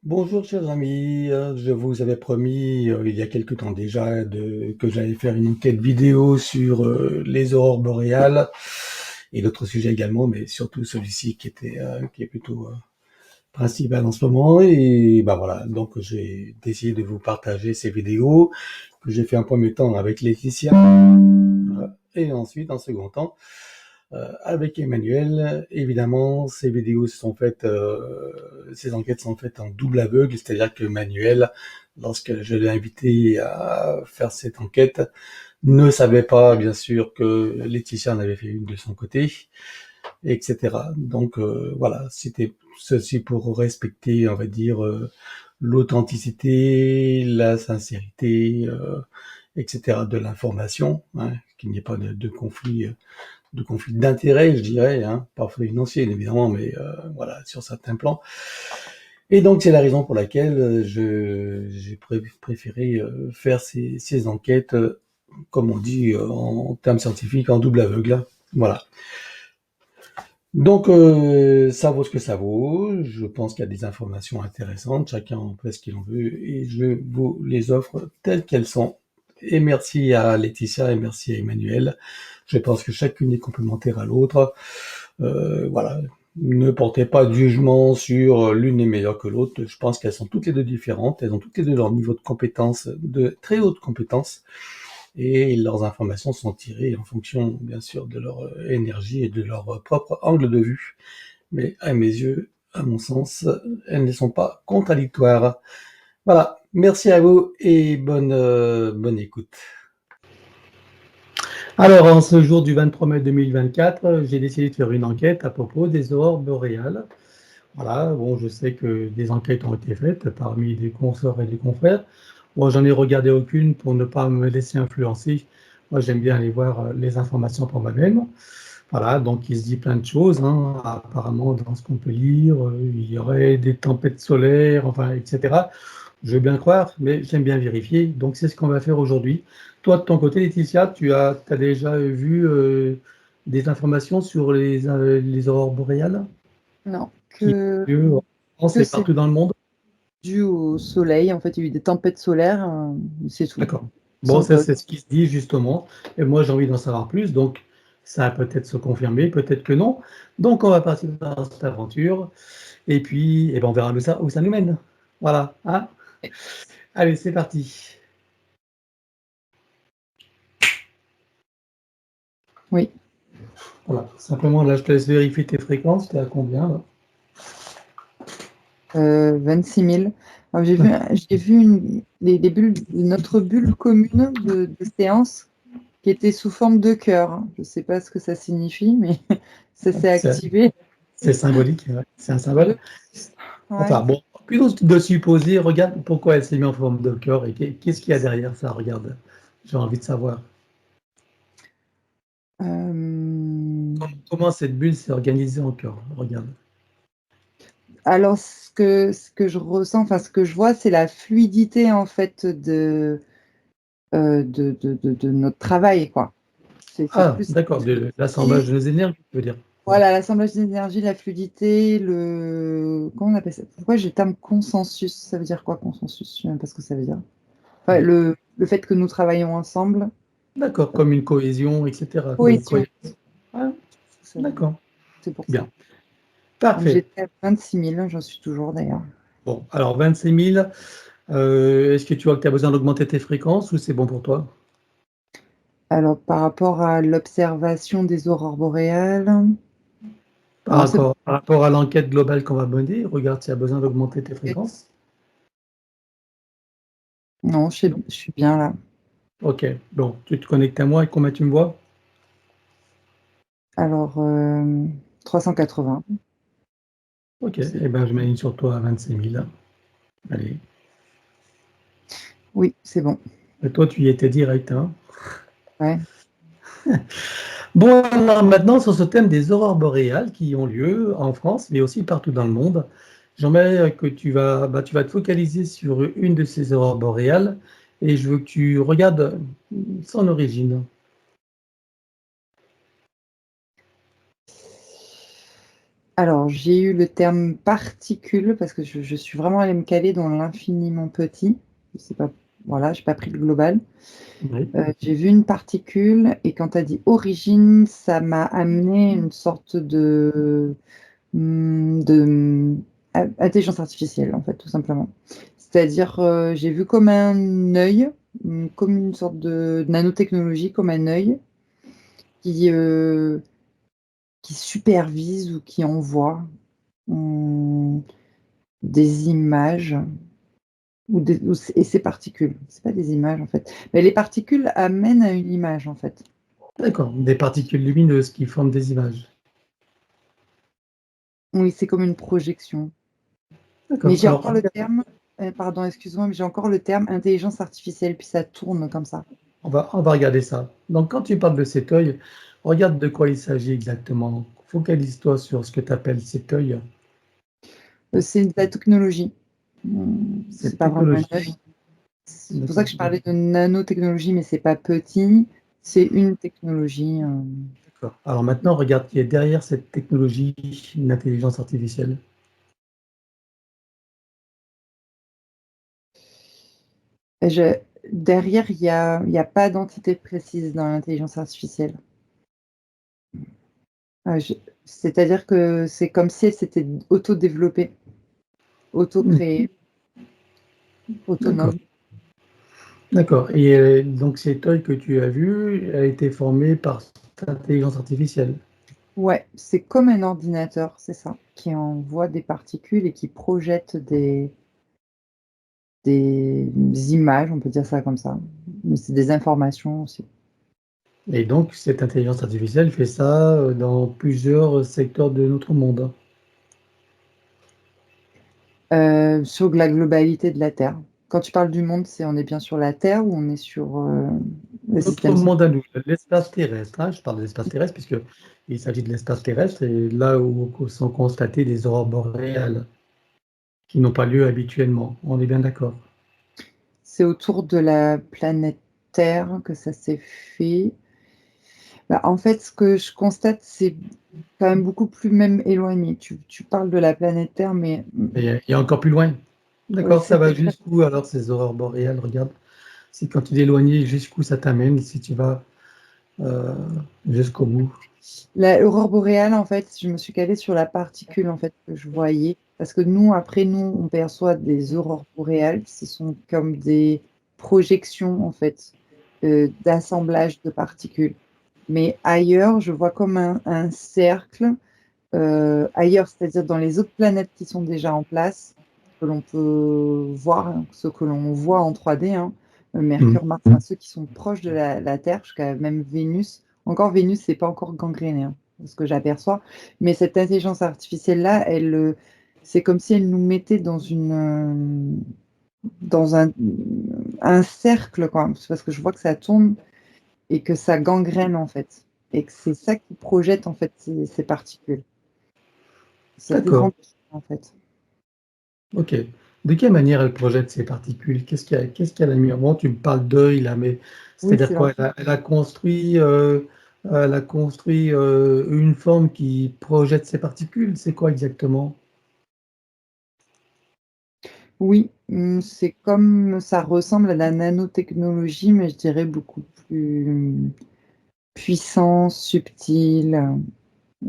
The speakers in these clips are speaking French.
Bonjour chers amis, je vous avais promis il y a quelque temps déjà que j'allais faire une enquête vidéo sur les aurores boréales et d'autres sujets également, mais surtout celui-ci qui est plutôt principal en ce moment. Et bah voilà, donc j'ai décidé de vous partager ces vidéos que j'ai fait un premier temps avec Laetitia et ensuite en second temps avec Emmanuel. Évidemment, ces enquêtes sont faites en double aveugle, c'est-à-dire que Emmanuel, lorsque je l'ai invité à faire cette enquête, ne savait pas, bien sûr, que Laetitia en avait fait une de son côté, etc. Donc voilà, c'était ceci pour respecter, on va dire, l'authenticité, la sincérité, etc. de l'information, hein, qu'il n'y ait pas de conflit d'intérêts, je dirais, hein, parfois financiers évidemment, mais voilà, sur certains plans. Et donc c'est la raison pour laquelle j'ai préféré faire ces enquêtes, comme on dit en termes scientifiques, en double aveugle. Voilà. Donc ça vaut ce que ça vaut. Je pense qu'il y a des informations intéressantes. Chacun en fait ce qu'il en veut et je vous les offre telles qu'elles sont. Et merci à Laetitia et merci à Emmanuel. Je pense que chacune est complémentaire à l'autre. Voilà. Ne portez pas de jugement sur l'une est meilleure que l'autre. Je pense qu'elles sont toutes les deux différentes. Elles ont toutes les deux leur niveau de compétence, de très haute compétence. Et leurs informations sont tirées en fonction, bien sûr, de leur énergie et de leur propre angle de vue. Mais à mes yeux, à mon sens, elles ne sont pas contradictoires. Voilà. Merci à vous et bonne écoute. Alors, en ce jour du 23 mai 2024, j'ai décidé de faire une enquête à propos des aurores boréales. Voilà, bon, je sais que des enquêtes ont été faites parmi des consorts et des confrères. Moi, j'en ai regardé aucune pour ne pas me laisser influencer. Moi, j'aime bien aller voir les informations pour moi-même. Voilà, donc il se dit plein de choses, hein. Apparemment, dans ce qu'on peut lire, il y aurait des tempêtes solaires, enfin, etc. Je veux bien le croire, mais j'aime bien vérifier. Donc, c'est ce qu'on va faire aujourd'hui. Toi, de ton côté, Laetitia, t'as déjà vu des informations sur les aurores boréales Non, qui ont lieu en France que et c'est partout dans le monde? dû au soleil. En fait, il y a eu des tempêtes solaires, c'est tout. D'accord. Bon, Sans ça, cause. c'est ce qui se dit justement. Et moi, j'ai envie d'en savoir plus. Donc, ça va peut-être se confirmer, peut-être que non. Donc, on va partir dans cette aventure. Et puis, eh ben, on verra où ça nous mène. Voilà. Hein. Allez, c'est parti. Oui, Voilà. Simplement, là, je te laisse vérifier tes fréquences. Tu es à combien là? 26 000. Alors, j'ai vu les bulles, notre bulle commune de séance qui était sous forme de cœur, hein. Je ne sais pas ce que ça signifie, mais ça s'est C'est activé. c'est symbolique. Ouais. C'est un Je- symbole. Ouais. Enfin, bon, plutôt de supposer, regarde pourquoi elle s'est mise en forme de cœur et qu'est-ce qu'il y a derrière ça. Regarde. J'ai envie de savoir. Euh, Comment cette bulle s'est organisée en cœur. Regarde. alors, ce que je ressens, enfin, ce que je vois, c'est la fluidité, en fait, de notre travail, quoi. C'est Ah, plus d'accord, de l'assemblage de nos énergies, tu veux dire. Ouais. voilà, l'assemblage d'énergie, la fluidité, comment on appelle ça? Pourquoi j'ai le terme consensus? Ça veut dire quoi, consensus? Je sais même pas ce que ça veut dire. Enfin, Ouais. le fait que nous travaillons ensemble, D'accord, comme une cohésion, etc. Comme une cohésion, cohérence. Ah, ça veut dire. d'accord, C'est pour ça. bien, Donc parfait. j'étais à 26 000, j'en suis toujours d'ailleurs. Bon, alors 26 000, est-ce que tu vois que tu as besoin d'augmenter tes fréquences ou c'est bon pour toi? Alors, par rapport à l'observation des aurores boréales, non, c'est Par rapport à l'enquête globale qu'on va mener, regarde s'il y a besoin d'augmenter tes fréquences. non, Non. je suis bien là. Ok, bon, tu te connectes à moi et combien tu me vois? Alors, 380. Ok, C'est- eh ben, je mets sur toi à 26 000. Allez, Oui, c'est bon. et toi tu y étais direct, hein? Ouais. Bon, alors maintenant, sur ce thème des aurores boréales qui ont lieu en France, mais aussi partout dans le monde, j'aimerais que tu vas te focaliser sur une de ces aurores boréales et je veux que tu regardes son origine. Alors, j'ai eu le terme particule parce que je suis vraiment allée me caler dans l'infiniment petit. Je sais pas, voilà, j'ai pas pris le global. Oui. J'ai vu une particule et quand tu as dit origine, ça m'a amené une sorte de intelligence artificielle, en fait, tout simplement. C'est-à-dire, j'ai vu comme un œil, comme une sorte de nanotechnologie, comme un œil qui, qui supervise ou qui envoie hum, des images et ces particules. C'est pas des images, en fait. Mais les particules amènent à une image, en fait. D'accord, des particules lumineuses qui forment des images. Oui, c'est comme une projection. Mais D'accord, j'ai alors encore le terme, pardon, excuse-moi, mais j'ai encore le terme intelligence artificielle, puis ça tourne comme ça. on va regarder ça. Donc, quand tu parles de cet œil, regarde de quoi il s'agit exactement. Focalise-toi sur ce que tu appelles cet œil, C'est de la technologie. C'est cette pas vraiment un technologie. œil. C'est pour ça D'accord. que je parlais de nanotechnologie, mais c'est pas petit, c'est une technologie. D'accord. Alors maintenant, regarde qui est derrière cette technologie d'intelligence artificielle. Je- Derrière, il y a pas d'entité précise dans l'intelligence artificielle. Euh, je- C'est-à-dire que c'est comme si elle s'était auto-développée, Hmm, auto-créée, d'accord. autonome. D'accord. Et donc cet œil que tu as vu a été formé par cette intelligence artificielle. Ouais, c'est comme un ordinateur, c'est ça, qui envoie des particules et qui projette des images, on peut dire ça comme ça. Mais c'est des informations aussi. Et donc cette intelligence artificielle fait ça dans plusieurs secteurs de notre monde. Sur la globalité de la Terre. Quand tu parles du monde, on est bien sur la Terre ou on est sur le Notre système solaire? monde à nous, l'espace terrestre, hein, je parle de l'espace terrestre puisque il s'agit de l'espace terrestre et là où sont constatées des aurores boréales qui n'ont pas lieu habituellement. On est bien d'accord. C'est autour de la planète Terre que ça s'est fait. Bah, en fait, ce que je constate, c'est quand même beaucoup plus même éloigné. Tu parles de la planète Terre, mais Et il y a encore plus loin. oui, D'accord, ça va jusqu'où alors ces aurores boréales? Regarde, si quand tu es éloigné, jusqu'où ça t'amène, si tu vas euh, jusqu'au bout. l'aurore boréale, en fait, je me suis calée sur la particule en fait que je voyais, parce que nous, après, nous, on perçoit des aurores boréales. Ce sont comme des projections en fait d'assemblage de particules. Mais ailleurs, je vois comme un cercle. Ailleurs, c'est-à-dire dans les autres planètes qui sont déjà en place, que l'on peut voir, hein, ceux que l'on voit en 3D, hein, Mhm. Mercure, Mars, enfin, ceux qui sont proches de la Terre, jusqu'à même Vénus. Encore Vénus, c'est pas encore gangréné, hein, ce que j'aperçois. Mais cette intelligence artificielle-là, c'est comme si elle nous mettait dans un cercle, quoi. C'est parce que je vois que ça tourne et que ça gangrène, en fait. Et que c'est ça qui projette, en fait, ces particules. C'est assez D'accord, grand, en fait. ok. De quelle manière elle projette ces particules? Qu'est-ce qu'elle a mis? Bon, tu me parles d'œil là, mais Oui, c'est-à-dire c'est quoi? Elle a construit une forme qui projette ces particules. C'est quoi exactement? oui, c'est comme ça ressemble à la nanotechnologie, mais je dirais beaucoup plus puissant, subtil.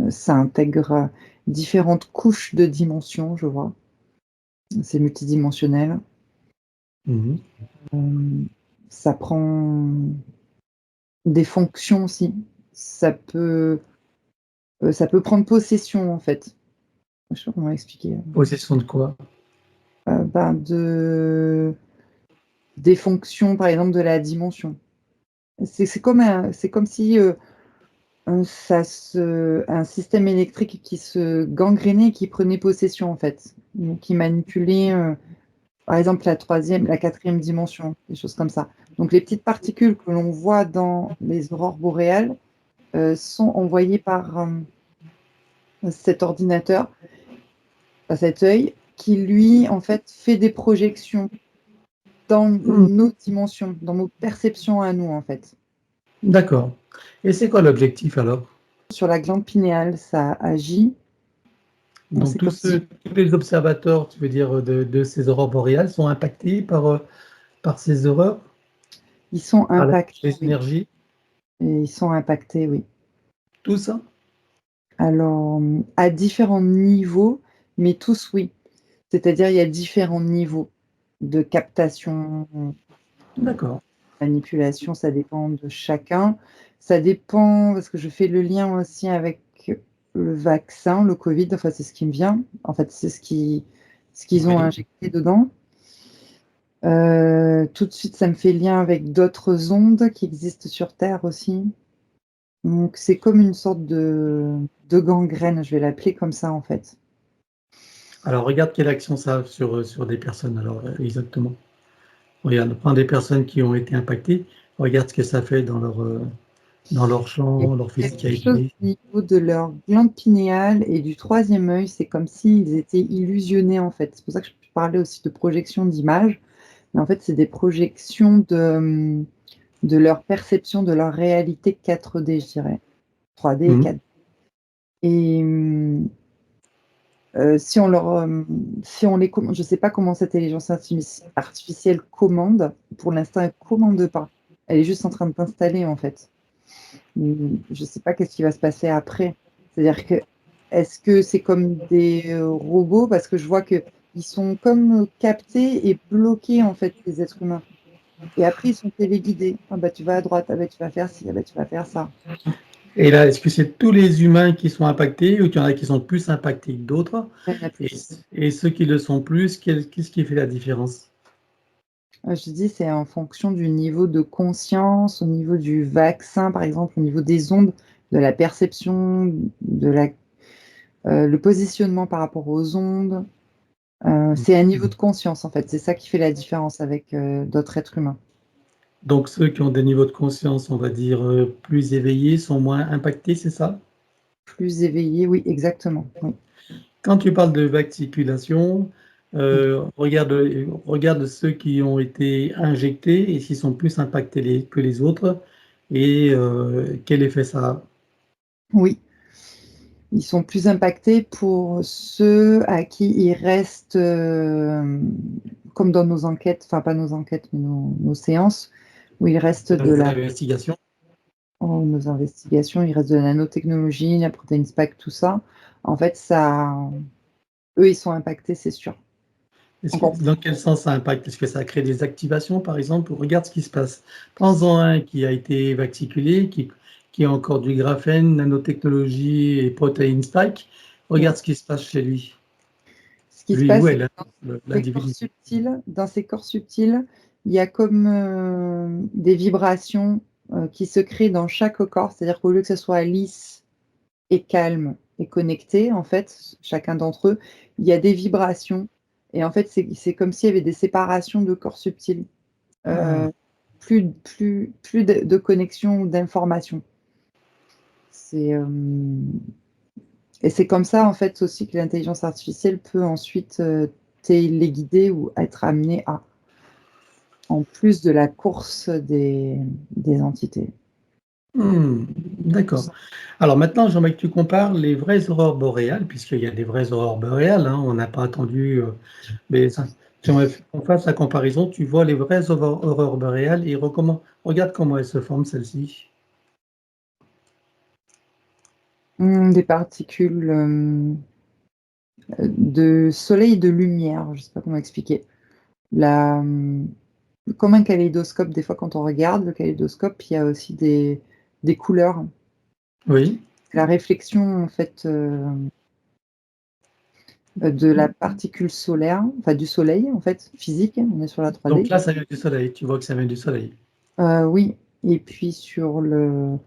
Ça intègre différentes couches de dimensions, je vois. C'est multidimensionnel. Mhm. Euh, Ça prend des fonctions aussi. Ça peut, Ça peut prendre possession, en fait. Je sais pas comment expliquer. Possession de quoi? Ben, des fonctions, par exemple, de la dimension. C'est comme si un système électrique qui se gangrénait et qui prenait possession, en fait. Donc, qui manipulait, par exemple, la troisième, la quatrième dimension, des choses comme ça. Donc, les petites particules que l'on voit dans les aurores boréales sont envoyées par cet ordinateur, par cet œil, qui, lui, en fait, fait des projections dans Hmm. nos dimensions, dans nos perceptions à nous, en fait. D'accord. Et c'est quoi l'objectif alors? Sur la glande pinéale, ça agit. Bon, Donc c'est comme si tous les observateurs, tu veux dire, de ces aurores boréales sont impactés par ces horreurs, ils sont par impactés, les oui. énergies, Et ils sont impactés, oui. tout ça? Alors, à différents niveaux, mais tous, oui. C'est-à-dire, il y a différents niveaux de captation, D'accord. manipulation, ça dépend de chacun. Ça dépend, parce que je fais le lien aussi avec le vaccin, le Covid, enfin, c'est ce qui me vient. En fait, c'est ce qu'ils ont Oui. injecté dedans. Tout de suite, ça me fait lien avec d'autres ondes qui existent sur Terre aussi. Donc, c'est comme une sorte de gangrène, je vais l'appeler comme ça, en fait. Alors regarde quelle action ça a sur des personnes, alors exactement. Regarde, prends des personnes qui ont été impactées, regarde ce que ça fait dans leur Il y a champ, leur quelque chose physicalité. au niveau de leur glande pinéale et du troisième œil, c'est comme s'ils étaient illusionnés, en fait. C'est pour ça que je parlais aussi de projection d'images. Mais en fait, c'est des projections de leur perception, de leur réalité 4D, je dirais. 3D et Mhm. 4D. Et si on leur, si on les commande, je ne sais pas comment cette intelligence artificielle commande. Pour l'instant, elle ne commande pas. Elle est juste en train de s'installer, en fait. Je ne sais pas qu'est-ce qui va se passer après. C'est-à-dire que, est-ce que c'est comme des robots? Parce que je vois qu'ils sont comme captés et bloqués, en fait, les êtres humains. Et après, ils sont téléguidés. Ah bah, tu vas à droite, ah bah, tu vas faire ci, ah bah, tu vas faire ça. Et là, est-ce que c'est tous les humains qui sont impactés ou qu'il y en a qui sont plus impactés que d'autres? Il y en a Et, plus. et ceux qui le sont plus, qu'est-ce qui fait la différence? Je dis, c'est en fonction du niveau de conscience, au niveau du vaccin, par exemple, au niveau des ondes, de la perception, le positionnement par rapport aux ondes. C'est un niveau de conscience, en fait. C'est ça qui fait la différence avec d'autres êtres humains. Donc ceux qui ont des niveaux de conscience, on va dire, plus éveillés sont moins impactés, c'est ça? Plus éveillé, oui, exactement. Oui. Quand tu parles de vacciculation, Oui. regarde ceux qui ont été injectés et s'ils sont plus impactés que les autres et quel effet ça a. Oui. Ils sont plus impactés pour ceux à qui il reste, comme dans nos enquêtes, enfin pas nos enquêtes, mais nos séances, où il reste de Les la investigations. nos investigations, il reste de la nanotechnologie, la protéine SPAC, tout ça. En fait, ça eux, ils sont impactés, c'est sûr. Encore plus. Dans quel sens ça impacte? Est-ce que ça crée des activations, par exemple? Regarde ce qui se passe. Prends-en un qui a été vacciculé, qui a encore du graphène, nanotechnologie et protéines spike. Ouais. Regarde ce qui se passe chez lui. Ce qui se Lui ou passe, c'est que elle, hein, l'individu. dans ces corps subtils, il y a comme, des vibrations, qui se créent dans chaque corps. C'est-à-dire qu'au lieu que ce soit lisse et calme et connecté, en fait, chacun d'entre eux, il y a des vibrations et en fait, c'est comme s'il y avait des séparations de corps subtils, Ah. plus de connexion ou d'information. C'est, et c'est comme ça, en fait, aussi que l'intelligence artificielle peut ensuite, téléguider ou être amenée à, en plus de la course des entités. Hmm, d'accord. Alors maintenant, j'aimerais que tu compares les vraies aurores boréales, puisqu'il y a des vraies aurores boréales, hein, on n'a pas attendu, mais j'aimerais qu'on fasse la comparaison. Tu vois les vraies aurores boréales et regarde comment elles se forment, celles-ci. Des particules, de soleil et de lumière, je ne sais pas comment expliquer. La, comme un kaléidoscope, des fois quand on regarde le kaléidoscope, il y a aussi des couleurs. Oui. La réflexion en fait, de la particule solaire, enfin du soleil en fait, physique, on est sur la Donc 3D. là, ça vient du soleil. Tu vois que ça vient du soleil. Oui et puis sur le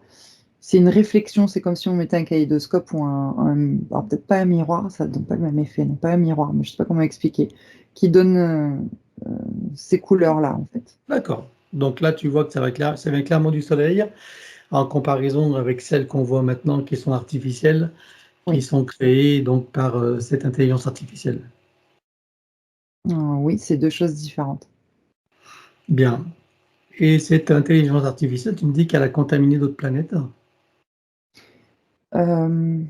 c'est une réflexion, c'est comme si on mettait un kaléidoscope ou alors peut-être pas un miroir, ça donne pas le même effet, non pas un miroir, mais je sais pas comment expliquer, qui donne, ces couleurs-là en fait. D'accord. Donc là, tu vois que ça vient clairement du soleil, en comparaison avec celles qu'on voit maintenant qui sont artificielles, qui Oui. sont créées donc par cette intelligence artificielle. Oui, c'est 2 choses différentes. Bien. Et cette intelligence artificielle, tu me dis qu'elle a contaminé d'autres planètes? Hem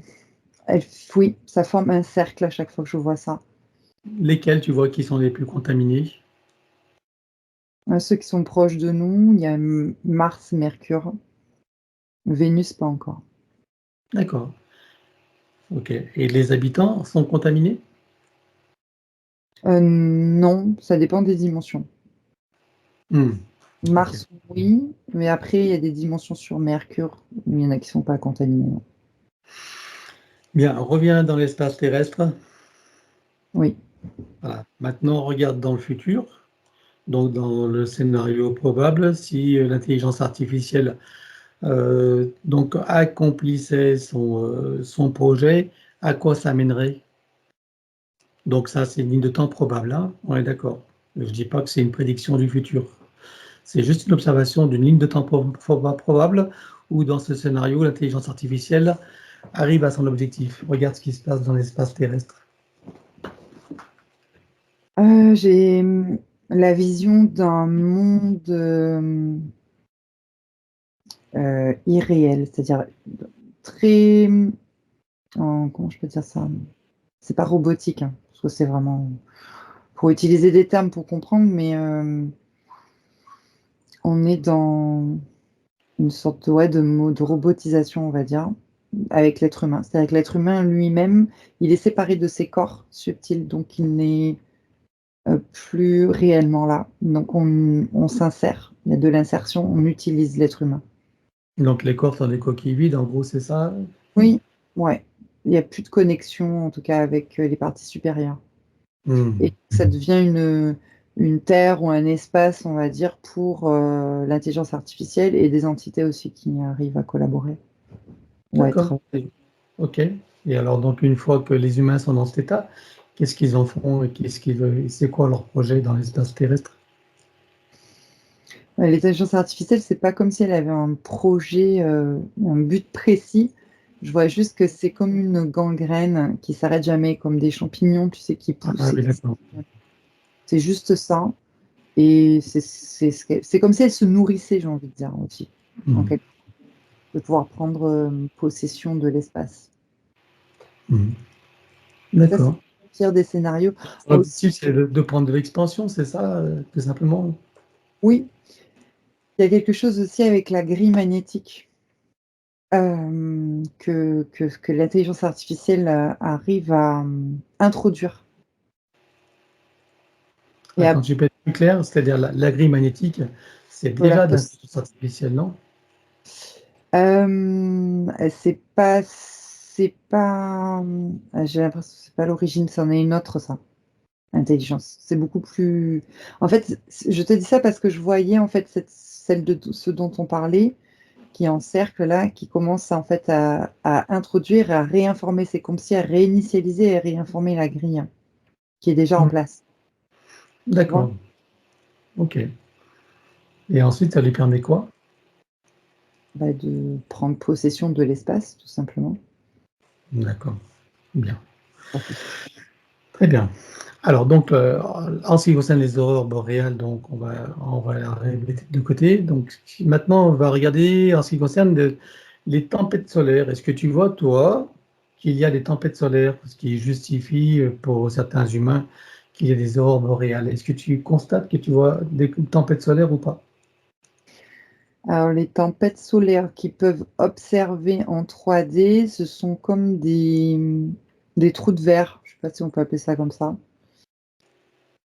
Oui, ça forme un cercle à chaque fois que je vois ça. Lesquels tu vois qui sont les plus contaminés? Ceux qui sont proches de nous, il y a Mars, Mercure, Vénus pas encore. D'accord, OK, et les habitants sont contaminés? Non, ça dépend des dimensions. Mmh. OK. Mars, oui, mais après il y a des dimensions sur Mercure où il y en a qui sont pas contaminés, non. Bien, on revient dans l'espace terrestre. Oui. Voilà. Maintenant, on regarde dans le futur, donc dans le scénario probable, si, l'intelligence artificielle, donc accomplissait son projet, à quoi ça mènerait? Donc ça, c'est une ligne de temps probable, hein, on est d'accord. Je dis pas que c'est une prédiction du futur. C'est juste une observation d'une ligne de temps probable où dans ce scénario, l'intelligence artificielle arrive à son objectif. Regarde ce qui se passe dans l'espace terrestre. J'ai, la vision d'un monde, irréel, c'est-à-dire très, comment je peux dire ça? C'est pas robotique, hein, parce que c'est vraiment faut utiliser des termes pour comprendre, mais, on est dans une sorte, ouais, de robotisation, on va dire, avec l'être humain. C'est-à-dire que l'être humain lui-même, il est séparé de ses corps subtils, donc il n'est, plus réellement là. Donc on s'insère, il y a de l'insertion, on utilise l'être humain. Donc les corps sont des coquilles vides, en gros, c'est ça? Oui, ouais, il y a plus de connexion, en tout cas avec, les parties supérieures Mmh. et ça devient une terre ou un espace, on va dire, pour, l'intelligence artificielle et des entités aussi qui arrivent à collaborer ou à D'accord. être. OK, et alors donc une fois que les humains sont dans cet état, qu'est-ce qu'ils en font et qu'est-ce qu'ils veulent c'est quoi leur projet dans l'espace terrestre? L'intelligence artificielle, c'est pas comme si elle avait un projet, un but précis. Je vois juste que c'est comme une gangrène qui s'arrête jamais, comme des champignons, tu sais, qui poussent Ah et oui, qui d'accord. c'est juste ça et c'est comme si elle se nourrissait, j'ai envie de dire aussi, en Mmh. quelque de pouvoir prendre, possession de l'espace. Mmh. Ça, c'est D'accord. le pire des scénarios. Aussi L'objectif, c'est de prendre de l'expansion, c'est ça, tout simplement? oui, il y a quelque chose aussi avec la grille magnétique. Que l'intelligence artificielle, arrive à, introduire et Quand tu peux être plus clair, c'est-à-dire la grille magnétique, c'est peut la déjà de pos l'intelligence artificielle, non? c'est pas, j'ai l'impression que c'est pas l'origine, c'en est une autre ça, intelligence. C'est beaucoup plus en fait, je te dis ça parce que je voyais en fait celle de ce dont on parlait, qui est en cercle là, qui commence en fait à introduire et à réinformer. C'est comme si elle réinitialisait et réinformait la grille, hein, qui est déjà en Mmh. place, tu vois? D'accord, OK, et ensuite ça lui permet quoi? Bah, de prendre possession de l'espace, tout simplement. D'accord, bien, Pas plus. très bien. Alors donc, en ce qui concerne les aurores boréales, donc on va les mettre de côté. Donc maintenant, on va regarder en ce qui concerne les tempêtes solaires. Est-ce que tu vois, toi, qu'il y a des tempêtes solaires, ce qui justifie, pour certains humains qu'il y ait des aurores boréales? Est-ce que tu constates que tu vois des tempêtes solaires ou pas? Alors les tempêtes solaires qui peuvent observer en 3D, ce sont comme des trous de verre, je sais pas si on peut appeler ça comme ça.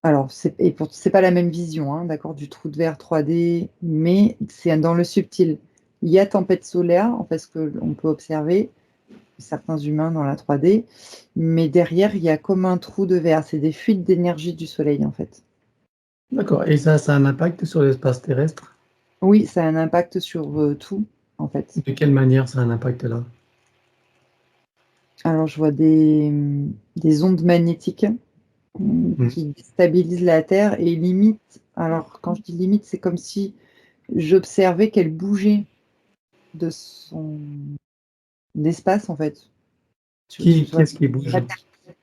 Alors c'est pas la même vision, hein, d'accord, du trou de verre 3D, mais c'est dans le subtil. Il y a tempête solaire, en fait, ce qu'on peut observer, certains humains dans la 3D, mais derrière, il y a comme un trou de verre. C'est des fuites d'énergie du soleil, en fait. D'accord, et ça a un impact sur l'espace terrestre? Oui, ça a un impact sur, tout, en fait. De quelle manière ça a un impact là? Alors je vois des ondes magnétiques, Mmh. qui déstabilisent la Terre et limite alors quand je dis limite, c'est comme si j'observais qu'elle bougeait de son espace, en fait. Tu Qui vois? est-ce qui bouge?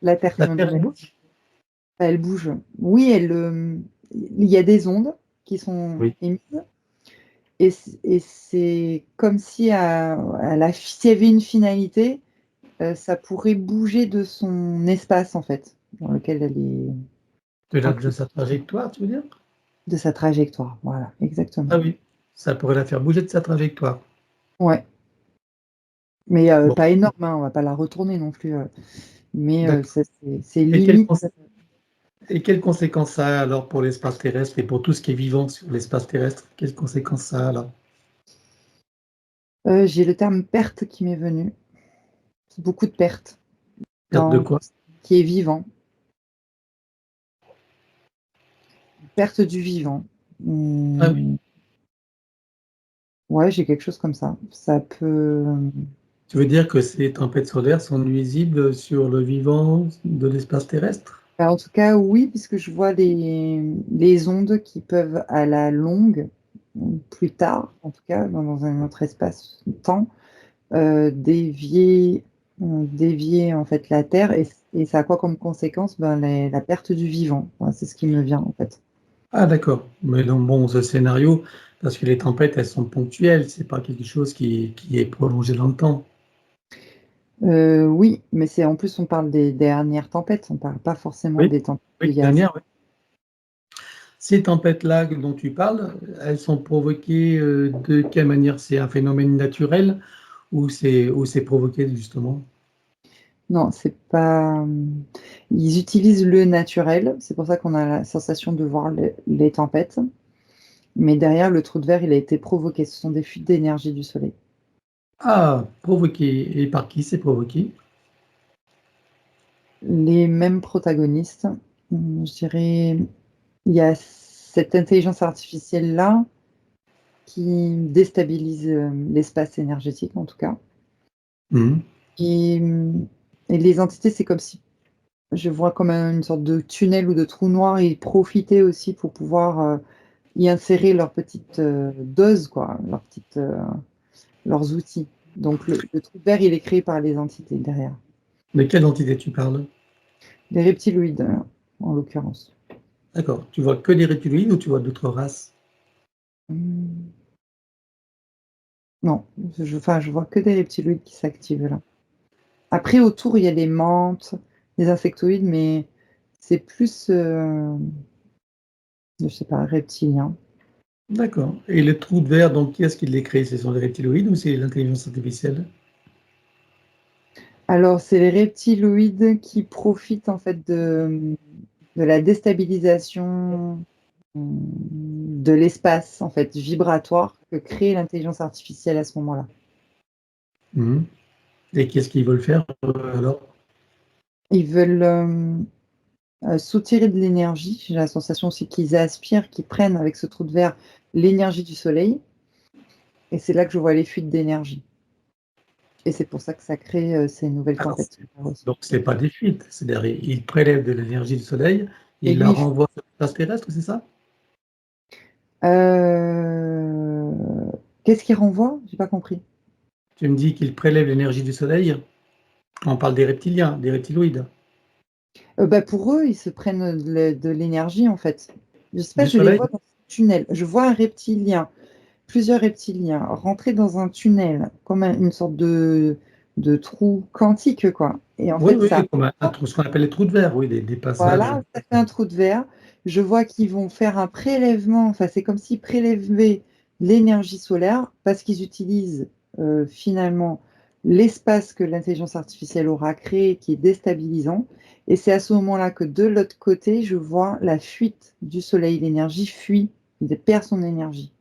La Terre, La comment Terre, dire? elle bouge? Elle bouge. Oui, il y a des ondes qui sont Oui. émises et c'est comme si, elle a s'il y avait une finalité, Ça pourrait bouger de son espace, en fait, dans lequel elle est De incluse, sa trajectoire, tu veux dire? de sa trajectoire. Voilà, exactement. Ah oui, ça pourrait la faire bouger de sa trajectoire. Ouais, mais Bon, pas énorme, hein, on va pas la retourner non plus, mais d'accord. ça c'est Et quelles limite. cons et quelles conséquences ça a alors pour l'espace terrestre et pour tout ce qui est vivant sur l'espace terrestre? Quelles conséquences ça a alors? J'ai le terme perte qui m'est venu. Beaucoup de pertes Perte de dans tout quoi? ce qui est vivant, perte du vivant. Ah oui. Mmh, ouais, j'ai quelque chose comme ça. Ça peut, Tu veux dire que ces tempêtes solaires sont nuisibles sur le vivant de l'espace terrestre? bah, en tout cas, oui, puisque je vois les ondes qui peuvent à la longue, ou plus tard, en tout cas, dans un autre espace-temps, dévier en fait la Terre et ça a quoi comme conséquence? Ben, les la perte du vivant. Voilà, c'est ce qui me vient, en fait. Ah d'accord, mais donc bon, ce scénario parce que les tempêtes, elles sont ponctuelles, c'est pas quelque chose qui est prolongé dans le temps. Oui, mais c'est en plus, on parle des dernières tempêtes, on parle pas forcément Oui, des tempêtes oui, d'il y a dernière, oui. Ces tempêtes-là dont tu parles, elles sont provoquées, de quelle manière? C'est un phénomène naturel ou c'est provoqué justement? non, c'est pas, ils utilisent le naturel, c'est pour ça qu'on a la sensation de voir les tempêtes, mais derrière le trou de verre, il a été provoqué. Ce sont des fuites d'énergie du soleil. Ah! Provoqué et par qui c'est provoqué? Les mêmes protagonistes, je dirais, il y a cette intelligence artificielle-là qui déstabilise, l'espace énergétique en tout cas Mmh mh. et et les entités, c'est comme si je vois comme une sorte de tunnel ou de trou noir et ils profitaient aussi pour pouvoir, y insérer leurs petites, doses quoi, leurs outils. Donc le trou de verre, il est créé par les entités derrière. De quelle entité tu parles? Les reptiloïdes, en l'occurrence. D'accord, tu vois que des reptiloïdes ou tu vois d'autres races? Mmh, non, enfin, je vois que des reptiloïdes qui s'activent là. Après autour, il y a les mantes, les insectoïdes, mais c'est plus, je sais pas, reptilien. D'accord et le trou de verre, donc qui est-ce qui les crée? Ce sont les reptiloïdes ou c'est l'intelligence artificielle? Alors c'est les reptiloïdes qui profitent en fait de la déstabilisation, de l'espace en fait vibratoire que crée l'intelligence artificielle à ce moment-là. Mmh mh et qu'est-ce qu'ils veulent faire, alors? Ils veulent, soutirer de l'énergie. J'ai la sensation aussi qu'ils aspirent, qu'ils prennent avec ce trou de verre l'énergie du soleil et c'est là que je vois les fuites d'énergie et c'est pour ça que ça crée, ces nouvelles Alors tempêtes c'est solaires aussi. donc c'est pas des fuites, c'est-à-dire ils prélèvent de l'énergie du soleil, Et ils la lui, renvoient sur l'espace terrestre, c'est ça? heu, qu'est-ce qu'il renvoie? J'ai pas compris. Tu me dis qu'ils prélèvent l'énergie du soleil? On parle des reptiliens, des reptiloïdes? Bah, pour eux, ils se prennent, de l'énergie, en fait. Je sais pas, Du je les soleil? vois dans un tunnel. Je vois un reptilien, plusieurs reptiliens rentrer dans un tunnel comme une sorte de trou quantique, quoi et en Oui, fait, oui, ça comme un trou ce qu'on appelle les trous de verre, oui, des passages. voilà, ça fait un trou de verre. Je vois qu'ils vont faire un prélèvement, enfin, c'est comme s'ils prélevaient l'énergie solaire parce qu'ils utilisent, finalement, l'espace que l'intelligence artificielle aura créé qui est déstabilisant et c'est à ce moment-là que de l'autre côté, je vois la fuite du soleil. L'énergie fuit, il perd son énergie.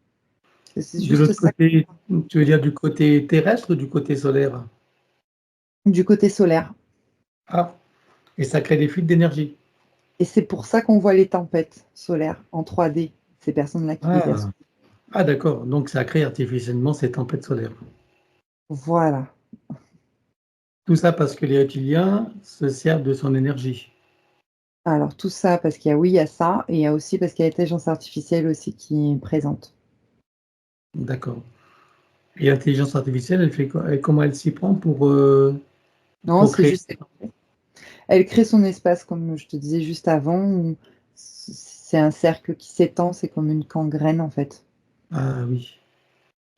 C'est De juste l'autre ça côté, tu veux dire du côté terrestre ou du côté solaire? du côté solaire Ah et ça crée des fuites d'énergie? et c'est pour ça qu'on voit les tempêtes solaires en 3D, ces personnes-là qui les Ah! perçoivent. Ah d'accord, donc ça crée artificiellement ces tempêtes solaires. Voilà. Tout ça parce que les reptiliens se servent de son énergie. Alors tout ça parce qu'il y a oui, il y a ça et il y a aussi parce qu'il y a l'intelligence artificielle aussi qui est présente. D'accord et l'intelligence artificielle, elle fait quoi? Et comment elle s'y prend Non, pour c'est créer juste elle crée son espace comme je te disais juste avant où c'est un cercle qui s'étend, c'est comme une gangrène en fait. ah oui,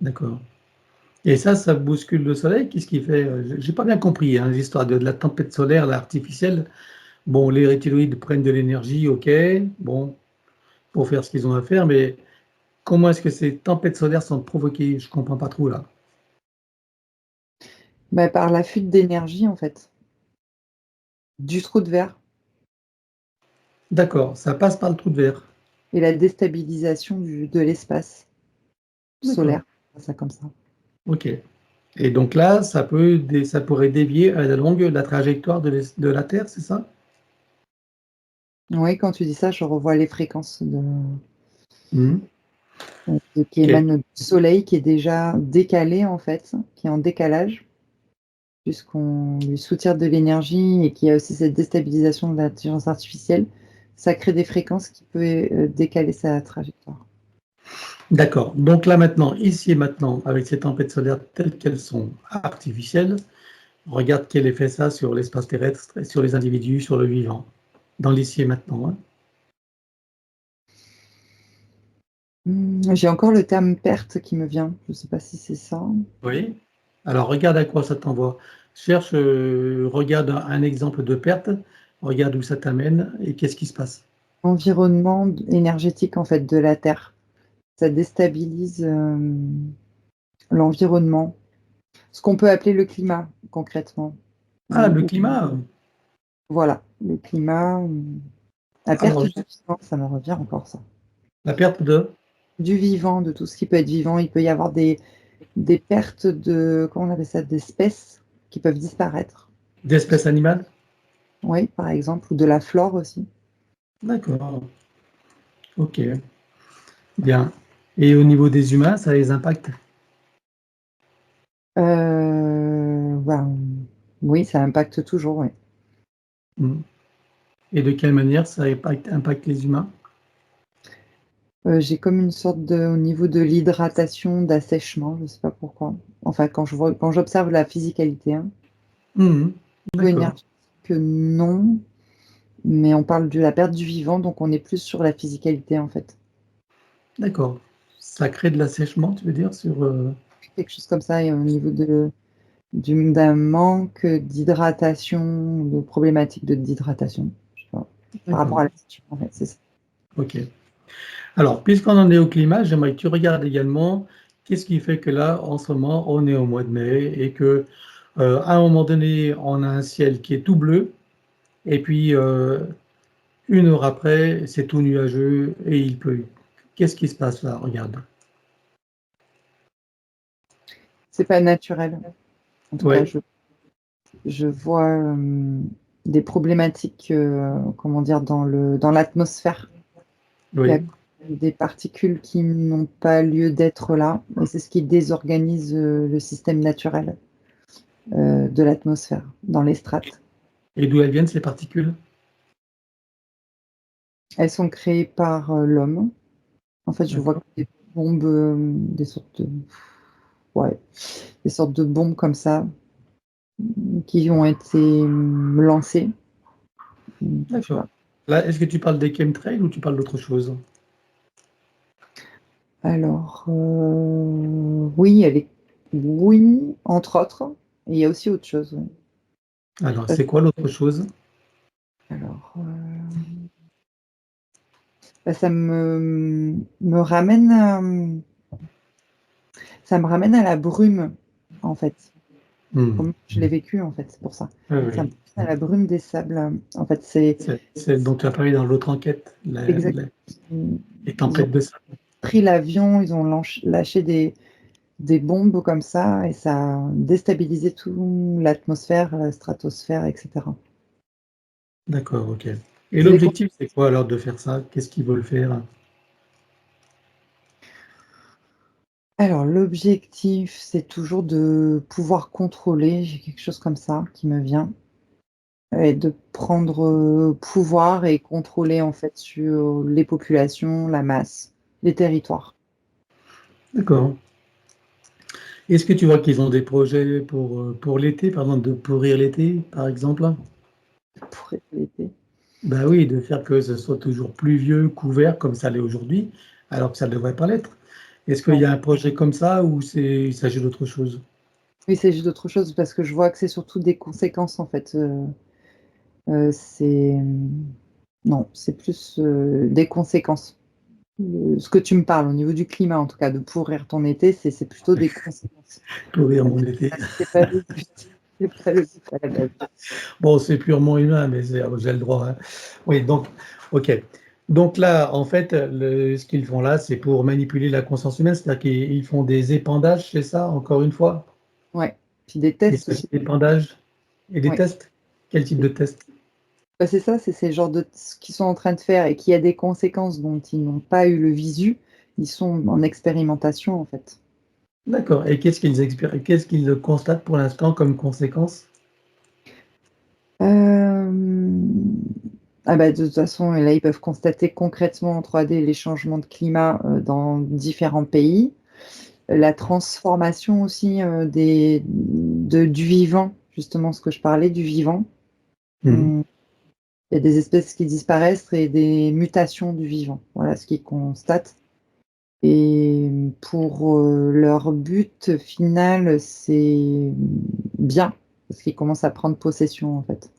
d'accord Et ça bouscule le soleil? Qu'est-ce qui fait? J'ai pas bien compris, hein, l'histoire de la tempête solaire, là, artificielle. Bon, les reptiloïdes prennent de l'énergie, ok, bon, pour faire ce qu'ils ont à faire, mais comment est-ce que ces tempêtes solaires sont provoquées? Je comprends pas trop là. Bah, par la fuite d'énergie, en fait, du trou de verre D'accord, ça passe par le trou de verre. et la déstabilisation de l'espace D'accord, solaire, ça comme ça. ok. Et donc là, ça pourrait dévier à la longue la trajectoire de la Terre, c'est ça? Oui, quand tu dis ça, je revois les fréquences Mhm. qui Ok. émanent du soleil, qui est déjà décalé, en fait, qui est en décalage, puisqu'on lui soutire de l'énergie et qu'il y a aussi cette déstabilisation de l'intelligence artificielle. Ça crée des fréquences qui peuvent décaler sa trajectoire. D'accord. Donc là maintenant, ici et maintenant, avec ces tempêtes solaires telles qu'elles sont artificielles, regarde quel effet ça a sur l'espace terrestre, et sur les individus, sur le vivant, dans l'ici et maintenant, hein. J'ai encore le terme perte qui me vient. Je ne sais pas si c'est ça. Oui. Alors regarde à quoi ça t'envoie. Cherche, regarde un exemple de perte, regarde où ça t'amène et qu'est-ce qui se passe. Environnement énergétique en fait de la Terre. Ça déstabilise l'environnement. Ce qu'on peut appeler le climat concrètement. Ah, le Ou climat. voilà, le climat, la perte Alors, du vivant, ça me revient encore ça. la perte de Du vivant, de tout ce qui peut être vivant. Il peut y avoir des pertes de, comment on appelle ça, d'espèces qui peuvent disparaître. d'espèces animales. Oui, par exemple, ou de la flore aussi. D'accord. Ok. Bien. Et au niveau des humains, ça les impacte? Ben, oui, ça impacte toujours, oui. Hmm. Et de quelle manière ça impacte les humains? J'ai comme une sorte de au niveau de l'hydratation, d'assèchement, je sais pas pourquoi. Enfin, quand j'observe la physicalité, hein. Mhm. Au niveau D'accord. énergétique, non, mais on parle de la perte du vivant, donc on est plus sur la physicalité, en fait. D'accord. Ça crée de l'assèchement, tu veux dire, sur... Quelque chose comme ça et au niveau d'un manque d'hydratation, de problématiques d'hydratation, je sais pas, par rapport D'accord. à l'assèchement, en fait, c'est ça. Ok. Alors, puisqu'on en est au climat, j'aimerais que tu regardes également qu'est-ce qui fait que là, en ce moment, on est au mois de mai et que, à un moment donné, on a un ciel qui est tout bleu et puis une heure après, c'est tout nuageux et il pleut. Qu'est-ce qui se passe là? Regarde. C'est pas naturel. En tout cas, Oui, je vois, des problématiques, comment dire? Dans l'atmosphère. Il y a oui, des particules qui n'ont pas lieu d'être là et c'est ce qui désorganise, le système naturel, de l'atmosphère, dans les strates. et d'où elles viennent ces particules? Elles sont créées par, l'homme. En fait, je vois D'accord. des bombes, des sortes de ouais, des sortes de bombes comme ça, qui ont été, lancées. Je sais D'accord. pas. Là, est-ce que tu parles des chemtrails ou tu parles d'autre chose? Alors, oui, oui, entre autres, et il y a aussi autre chose, oui. Alors, Ça, c'est quoi l'autre chose? alors, bah, ça me ramène à la brume, en fait. Hmm. Comme je l'ai vécu, en fait, c'est pour ça. Oui, Ça me oui. ramène à la brume des sables, en fait, c'est C'est celle dont tu as parlé dans l'autre enquête, exact les ils ont tempêtes de sable. pris l'avion, ils ont lâché des bombes comme ça et ça a déstabilisé tout l'atmosphère, la stratosphère et cetera. D'accord, ok. Et C'est des con l'objectif, c'est quoi alors de faire ça? Qu'est-ce qu'ils veulent faire? Alors l'objectif, c'est toujours de pouvoir contrôler, j'ai quelque chose comme ça qui me vient et de prendre, pouvoir et contrôler en fait sur les populations, la masse, les territoires. D'accord. Est-ce que tu vois qu'ils ont des projets pour l'été, par exemple, de pourrir l'été, par exemple? Pour l'été. Ben oui, de faire que ce soit toujours pluvieux, couvert, comme ça l'est aujourd'hui, alors que ça ne devrait pas l'être. Est-ce qu'il Ouais. y a un projet comme ça ou il s'agit d'autre chose? Oui, c'est juste autre chose parce que je vois que c'est surtout des conséquences en fait. C'est non, c'est plus des conséquences. Ce que tu me parles au niveau du climat, en tout cas, de pourrir ton été, c'est plutôt des conséquences. Courir mon été. C'est pas le but. C'est pas le but à la base. Bon, c'est purement humain, mais j'ai le droit, hein. Oui, donc, OK. Donc là, en fait, ce qu'ils font là, c'est pour manipuler la conscience humaine, c'est-à-dire qu'ils font des épandages, c'est ça, encore une fois? Ouais. Puis des Il tests s'agit aussi. d'épandages et des Ouais. tests? Quel type de test? Bah, c'est ça, c'est ces genres de ce qu'ils sont en train de faire et qui a des conséquences dont ils n'ont pas eu le visu. Ils sont en expérimentation, en fait. D'accord. Et qu'est-ce qu'ils constatent pour l'instant comme conséquence? Hem, ah bah, de toute façon, là, ils peuvent constater concrètement en 3D les changements de climat, dans différents pays. La transformation aussi, du vivant, justement ce que je parlais du vivant. Mhm. Mmh, il y a des espèces qui disparaissent et des mutations du vivant. Voilà ce qu'ils constatent et pour, leur but final, c'est bien, parce qu'ils commencent à prendre possession, en fait.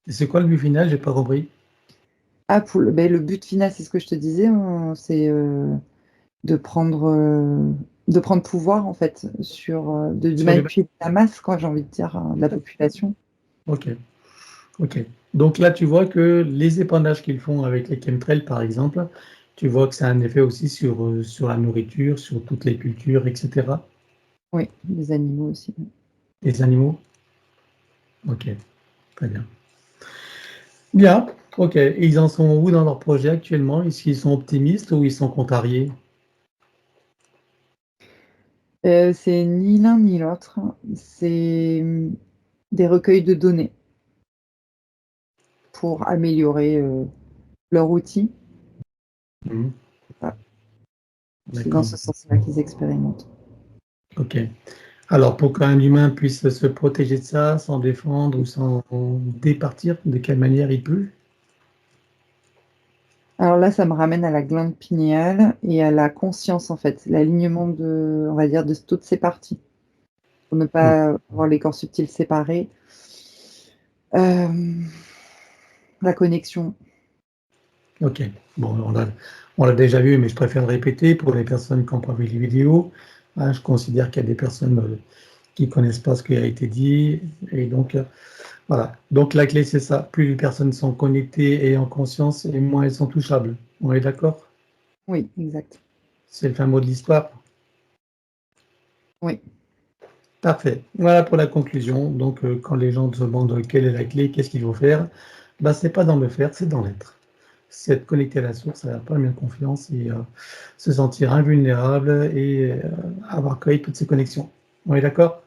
Et c'est quoi le but final? J'ai pas compris. Ah pour le but final, c'est ce que je te disais, c'est, de prendre, de prendre pouvoir en fait sur, de Sur les... manipuler la masse quoi, j'ai envie de dire, de la population. Ok, ok. Donc là, tu vois que les épandages qu'ils font avec les chemtrails, par exemple, tu vois que ça a un effet aussi sur la nourriture, sur toutes les cultures, etc. Oui, les animaux aussi. Les animaux. Ok, très bien. Bien, ok. Et ils en sont où dans leur projet actuellement? Est-ce qu'ils sont optimistes ou ils sont contrariés? C'est ni l'un ni l'autre, c'est, des recueils de données pour améliorer, leur outil. Mhm. Voilà, c'est dans D'accord. ce sens-là qu'ils expérimentent. Ok. Alors, pour qu'un humain puisse se protéger de ça, s'en défendre ou s'en départir, de quelle manière il peut? Alors là, ça me ramène à la glande pinéale et à la conscience en fait, l'alignement de on va dire de toutes ces parties, pour ne Hmm. pas avoir les corps subtils séparés. Hem, la connexion. Ok. Bon, on l'a déjà vu, mais je préfère le répéter pour les personnes qui n'ont pas vu les vidéos. Hein, je considère qu'il y a des personnes qui ne connaissent pas ce qui a été dit. Et donc, voilà. Donc, la clé, c'est ça. Plus les personnes sont connectées et en conscience, et moins elles sont touchables. On est d'accord? Oui, exact. C'est le fin mot de l'histoire. Oui, Parfait. Voilà pour la conclusion. Donc, quand les gens te demandent quelle est la clé, qu'est-ce qu'il faut faire, bah, c'est pas dans le faire, c'est dans l'être. C'est être connecté à la source, avoir pas bien confiance et se sentir invulnérable et avoir créé toutes ces connexions. On est d'accord?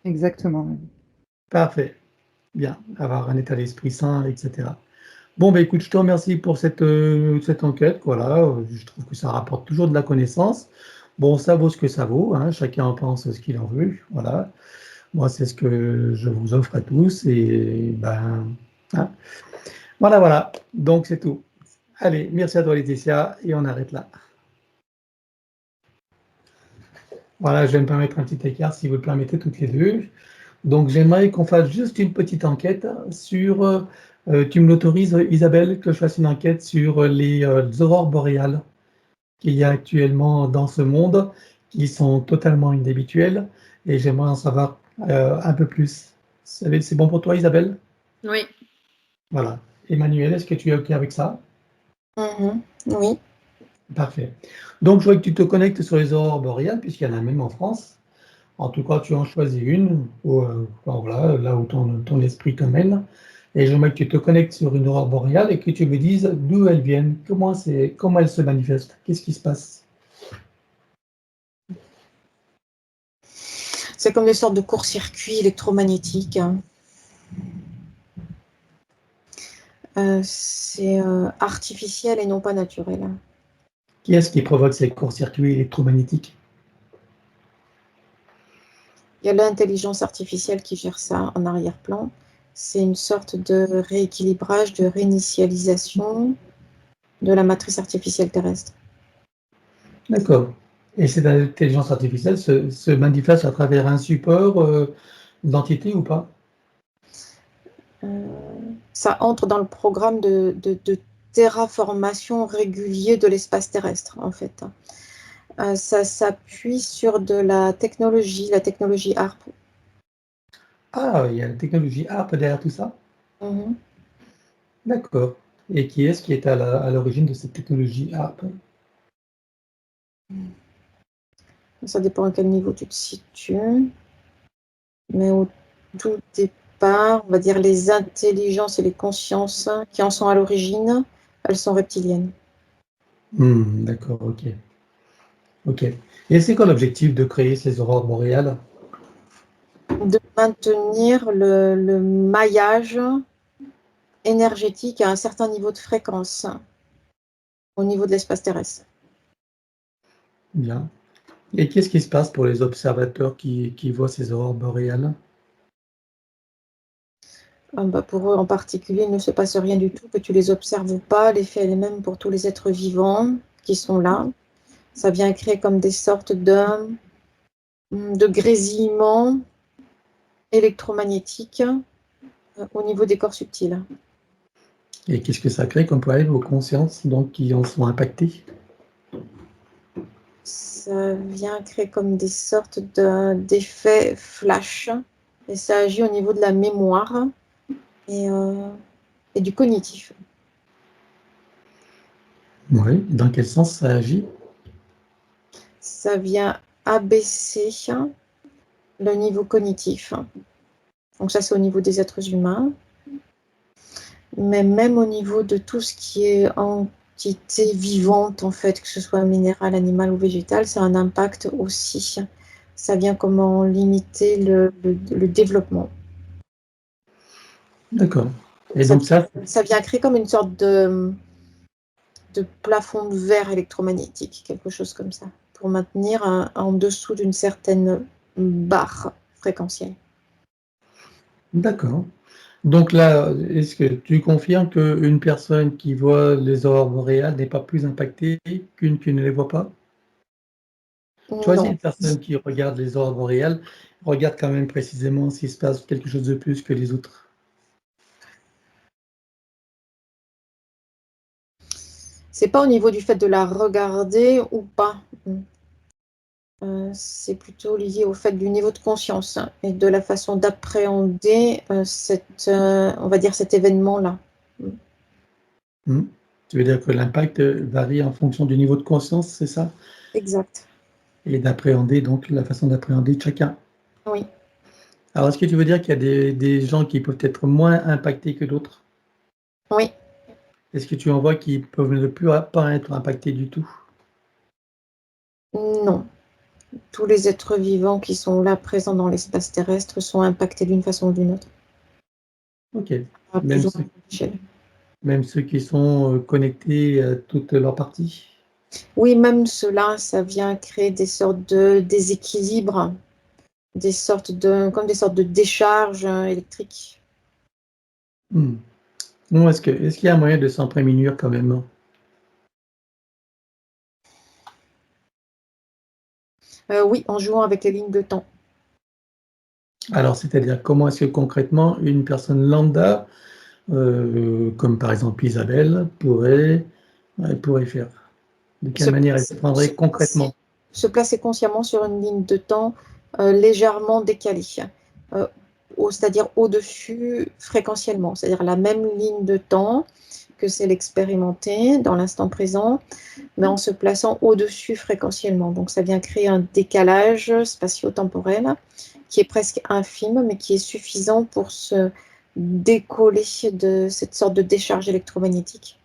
exactement, oui. Parfait. Bien. Avoir un état d'esprit sain, etc. Bon, bah, écoute, je te remercie pour cette enquête. Voilà, je trouve que ça rapporte toujours de la connaissance. Bon, ça vaut ce que ça vaut, hein, chacun en pense ce qu'il en veut. Voilà. Moi, c'est ce que je vous offre à tous et ben, hein. Voilà, voilà. Donc, c'est tout. Allez, merci à toi, Laetitia, et on arrête là. Voilà, je vais me permettre un petit écart, si vous le permettez, toutes les deux. Donc, j'aimerais qu'on fasse juste une petite enquête sur, tu me l'autorises, Isabelle, que je fasse une enquête sur les aurores boréales qu'il y a actuellement dans ce monde, qui sont totalement inhabituelles, et j'aimerais en savoir un peu plus. C'est bon pour toi, Isabelle? Oui. Voilà. Emmanuel, est-ce que tu es OK avec ça? Mhm. Oui. Parfait. Donc, je vois que tu te connectes sur les aurores boréales, puisqu'il y en a même en France. En tout cas, tu en choisis une, enfin, voilà, là où ton esprit te mène. Et j'aimerais que tu te connectes sur une aurore boréale et que tu me dises d'où elles viennent, comment elles se manifestent, qu'est-ce qui se passe. C'est comme des sortes de court-circuits électromagnétiques, hein. C'est artificiel et non pas naturel, hein. Qui est-ce qui provoque ces courts-circuits électromagnétiques? Il y a l'intelligence artificielle qui gère ça en arrière-plan. C'est une sorte de rééquilibrage, de réinitialisation de la matrice artificielle terrestre. D'accord. Et cette intelligence artificielle se manifeste à travers un support d'entité ou pas? Ça entre dans le programme de terraformation régulier de l'espace terrestre, en fait. Ça s'appuie sur de la technologie ARP. Ah, il y a la technologie ARP derrière tout ça? Mhm. D'accord. Et qui est-ce qui est à l'origine de cette technologie ARP? Ça dépend à quel niveau tu te situes. Mais au tout départ, on va dire les intelligences et les consciences qui en sont à l'origine, elles sont reptiliennes. D'accord, ok. Ok. Et c'est quoi l'objectif de créer ces aurores boréales? De maintenir le maillage énergétique à un certain niveau de fréquence au niveau de l'espace terrestre. Bien. Et qu'est-ce qui se passe pour les observateurs qui voient ces aurores boréales? Bah, pour eux en particulier, il ne se passe rien du tout, que tu les observes ou pas. L'effet est le même pour tous les êtres vivants qui sont là. Ça vient créer comme des sortes de grésillements électromagnétiques au niveau des corps subtils. Et qu'est-ce que ça crée comme problème aux consciences donc, qui en sont impactées? Ça vient créer comme des sortes d'effets flash et ça agit au niveau de la mémoire et, et du cognitif. Oui. Dans quel sens ça agit? Ça vient abaisser le niveau cognitif. Donc ça, c'est au niveau des êtres humains. Mais même au niveau de tout ce qui est entité vivante, en fait, que ce soit minéral, animal ou végétal, ça a un impact aussi. Ça vient comment limiter le développement. D'accord. Et Ça, donc ça vient créer comme une sorte de plafond de verre électromagnétique, quelque chose comme ça, pour maintenir en dessous d'une certaine barre fréquentielle. d'accord. Donc là, est-ce que tu confirmes qu'une personne qui voit les aurores boréales n'est pas plus impactée qu'une qui ne les voit pas? Tu vois, si Non, une personne qui regarde les aurores boréales regarde quand même précisément s'il se passe quelque chose de plus que les autres. c'est pas au niveau du fait de la regarder ou pas. C'est plutôt lié au fait du niveau de conscience et de la façon d'appréhender on va dire cet événement-là. Hmm. Tu veux dire que l'impact varie en fonction du niveau de conscience, c'est ça? Exact. Et d'appréhender donc la façon d'appréhender de chacun. Oui. Alors, est-ce que tu veux dire qu'il y a des gens qui peuvent être moins impactés que d'autres? Oui. Est-ce que tu en vois qui peuvent ne plus pas être impactés du tout? Non. Tous les êtres vivants qui sont là présents dans l'espace terrestre sont impactés d'une façon ou d'une autre, Ok. à plus Même ou moins ceux, grande échelle. même ceux qui sont connectés à toutes leurs parties? Oui, même cela, ça vient créer des sortes de déséquilibres, comme des sortes de décharges électriques. Hmm. Non, est-ce qu'il y a un moyen de s'en prémunir quand même? Oui, en jouant avec les lignes de temps. Alors, c'est-à-dire, comment est-ce que concrètement une personne lambda, comme par exemple Isabelle, pourrait faire? De quelle Se manière elle placer, se prendrait concrètement? se placer consciemment sur une ligne de temps légèrement décalée, euh, c'est-à-dire au-dessus fréquentiellement, c'est-à-dire la même ligne de temps que celle expérimentée dans l'instant présent, mais en se plaçant au-dessus fréquentiellement. Donc ça vient créer un décalage spatio-temporel qui est presque infime, mais qui est suffisant pour se décoller de cette sorte de décharge électromagnétique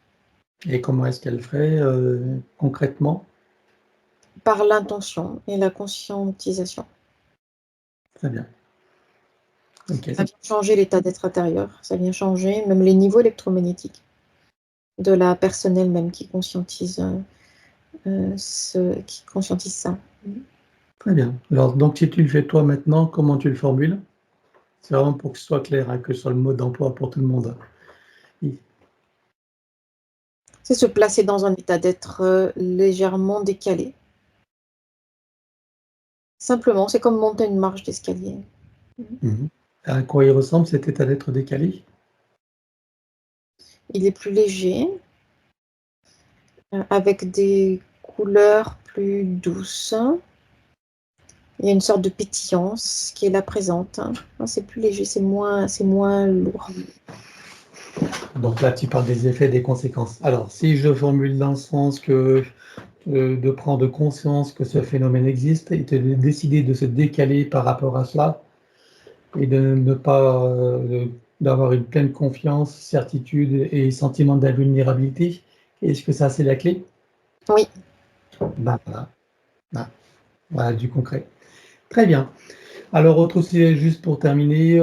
Et comment est-ce qu'elle ferait concrètement? par l'intention et la conscientisation. Très bien. Ok. Ça vient changer l'état d'être intérieur, ça vient changer même les niveaux électromagnétiques de la personne elle-même qui conscientise, qui conscientise ça. Très bien. Alors, donc, si tu le fais toi maintenant, comment tu le formules? C'est vraiment pour que ce soit clair, hein, que ce soit le mot d'emploi pour tout le monde. Oui. C'est se placer dans un état d'être légèrement décalé. Simplement, c'est comme monter une marche d'escalier. Mhm. À quoi il ressemble cet état d'être décalé? Il est plus léger, avec des couleurs plus douces. Il y a une sorte de pétillance qui est là présente. C'est plus léger, c'est moins lourd. Donc là, tu parles des effets, des conséquences. Alors, si je formule dans le sens que de prendre conscience que ce phénomène existe et de décider de se décaler par rapport à cela et de ne pas d'avoir une pleine confiance, certitude et sentiment d'invulnérabilité, est-ce que ça, c'est la clé? Oui. Ben voilà. Ah, voilà du concret. Très bien. Alors, autre sujet, juste pour terminer,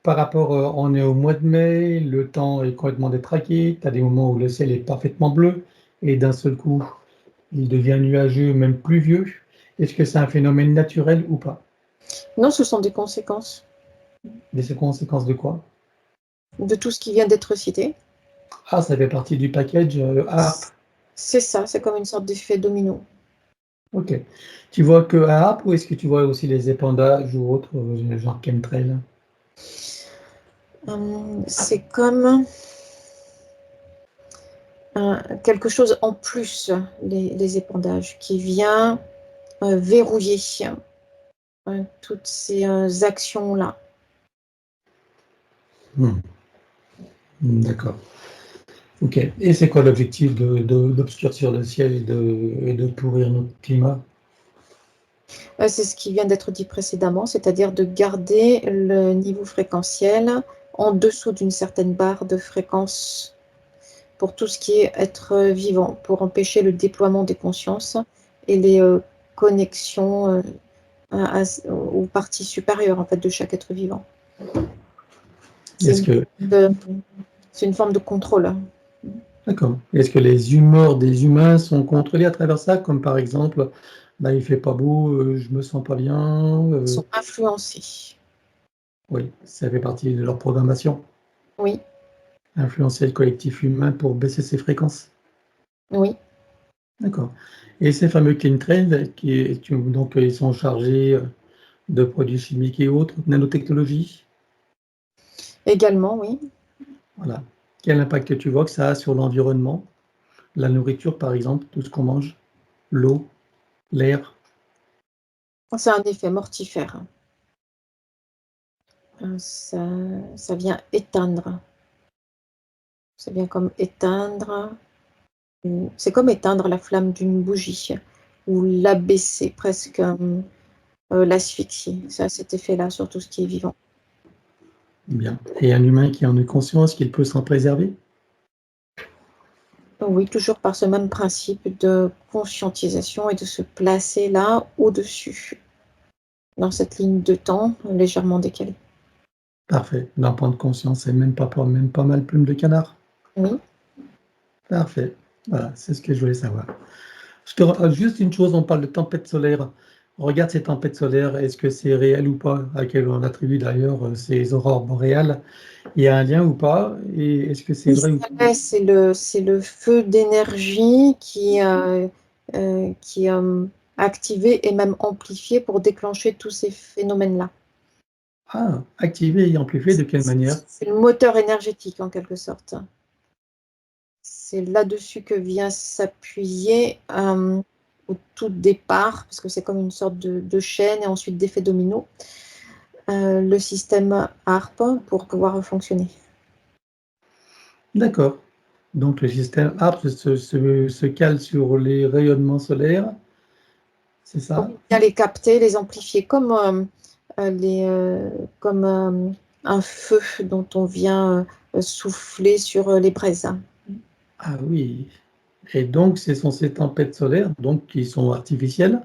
par rapport, on est au mois de mai, le temps est complètement détraqué, tu as des moments où le ciel est parfaitement bleu et d'un seul coup, il devient nuageux, même pluvieux. Est-ce que c'est un phénomène naturel ou pas? Non, ce sont des conséquences Des conséquences de quoi? de tout ce qui vient d'être cité. Ah, ça fait partie du package, HAARP. C'est ça, c'est comme une sorte d'effet domino. OK. Tu vois que HAARP ou est-ce que tu vois aussi les épandages ou autres, genre chemtrail? C'est comme quelque chose en plus, les épandages, qui vient verrouiller toutes ces actions-là. Mmh. D'accord. OK. Et c'est quoi l'objectif d'obscurcir le ciel et de pourrir notre climat? C'est ce qui vient d'être dit précédemment, c'est-à-dire de garder le niveau fréquentiel en dessous d'une certaine barre de fréquence pour tout ce qui est être vivant, pour empêcher le déploiement des consciences et les connexions aux parties supérieures en fait, de chaque être vivant. C'est Est-ce que une forme de contrôle. D'accord. Est-ce que les humeurs des humains sont contrôlées à travers ça? Comme par exemple, bah, il fait pas beau, je me sens pas bien, Ils sont influencés. oui, ça fait partie de leur programmation. Oui, Influencer le collectif humain pour baisser ses fréquences. oui. D'accord. Et ces fameux chemtrails donc ils sont chargés, de produits chimiques et autres, nanotechnologie, Également, oui. voilà. Quel impact tu vois que ça a sur l'environnement? La nourriture par exemple, tout ce qu'on mange, l'eau, l'air? C'est un effet mortifère. Ça vient éteindre. Ça vient comme éteindre. C'est comme éteindre la flamme d'une bougie ou l'abaisser, presque l'asphyxier. Ça a cet effet-là sur tout ce qui est vivant. Bien. Et un humain qui en a conscience qu'il peut s'en préserver? Oui, toujours par ce même principe de conscientisation et de se placer là, au-dessus, dans cette ligne de temps légèrement décalée. Parfait. D'un point de conscience et même pas mal plume de canard. Oui. Parfait. Voilà, c'est ce que je voulais savoir. Je te ra juste une chose, on parle de tempête solaire. Regarde ces tempêtes solaires, est-ce que c'est réel ou pas? À quel on attribue d'ailleurs, ces aurores boréales. Il y a un lien ou pas? Et est-ce que c'est Oui, vrai ou c'est le feu d'énergie qui est activé et même amplifié pour déclencher tous ces phénomènes-là. ah, activé et amplifié de quelle manière? C'est le moteur énergétique en quelque sorte. C'est là-dessus que vient s'appuyer au tout départ, parce que c'est comme une sorte de chaîne et ensuite d'effet domino, le système HARP pour pouvoir fonctionner. D'accord. Donc le système HARP se cale sur les rayonnements solaires, c'est Donc, ça? bien les capter, les amplifier comme un feu dont on vient souffler sur les braises. Ah oui. Et donc ce sont ces tempêtes solaires, donc qui sont artificielles?